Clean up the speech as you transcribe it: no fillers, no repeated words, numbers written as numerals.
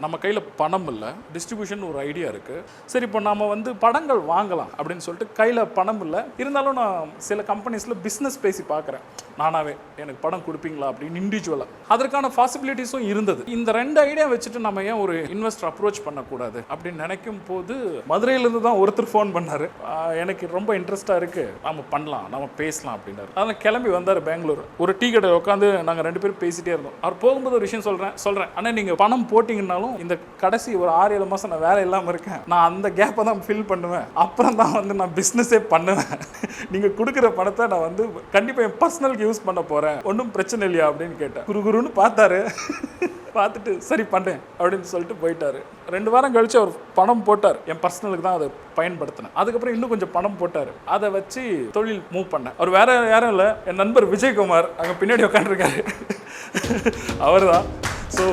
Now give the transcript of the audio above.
நம்ம கையில் பணம் இல்லை, டிஸ்ட்ரிபியூஷன் ஒரு ஐடியா இருக்குது. சரி இப்போ நம்ம வந்து படங்கள் வாங்கலாம் அப்படின்னு சொல்லிட்டு கையில் பணம் இல்லை, இருந்தாலும் நான் சில கம்பெனிஸில் பிஸ்னஸ் பேசி பார்க்குறேன். நானாவே எனக்கு படம் கொடுப்பீங்களா அப்படின்னு இண்டிவிஜுவலாக. அதற்கான பாசிபிலிட்டிஸும் இருந்தது. இந்த 2 ஐடியா வச்சுட்டு நம்ம ஏன் ஒரு இன்வெஸ்டர் அப்ரோச் பண்ணக்கூடாது அப்படின்னு நினைக்கும் போது மதுரையிலேருந்து தான் ஒருத்தர் ஃபோன் பண்ணார். எனக்கு ரொம்ப இன்ட்ரெஸ்ட்டாக இருக்குது, நம்ம பண்ணலாம், நம்ம பேசலாம் அப்படின்னாரு. அதனால் கிளம்பி வந்தார் பெங்களூர். ஒரு டீ கடை உட்காந்து நாங்கள் 2 பேரும் பேசிகிட்டே இருந்தோம். அவர் போகும்போது ஒரு விஷயம் சொல்கிறேன், ஆனால் நீங்கள் பணம் போட்டிங்கன்னாலும் இந்த கடைசி ஒரு 6-7 மாதம் நான் வேலை இல்லாமல் இருக்கேன், நான் அந்த கேப்பை தான் ஃபில் பண்ணுவேன், அப்புறம் தான் வந்து நான் பிஸ்னஸே பண்ணுவேன். நீங்கள் கொடுக்குற பணத்தை நான் வந்து கண்டிப்பாக என் பர்சனலுக்கு யூஸ் பண்ண போகிறேன், ஒன்றும் பிரச்சனை இல்லையா அப்படின்னு கேட்டேன். குருன்னு பார்த்தாரு. பார்த்துட்டு சரி பண்ணேன் அப்படின்னு சொல்லிட்டு போயிட்டாரு. 2 வாரம் கழிச்சு அவர் பணம் போட்டார். என் பர்சனலுக்கு தான் அதை பயன்படுத்தினேன். அதுக்கப்புறம் இன்னும் கொஞ்சம் பணம் போட்டார். அதை வச்சு தொழில் மூவ் பண்ணேன். அவர் வேற யாரும் இல்லை, என் நண்பர் விஜயகுமார் அங்கே பின்னாடி உட்காந்துருக்காரு, அவர் தான். ஸோ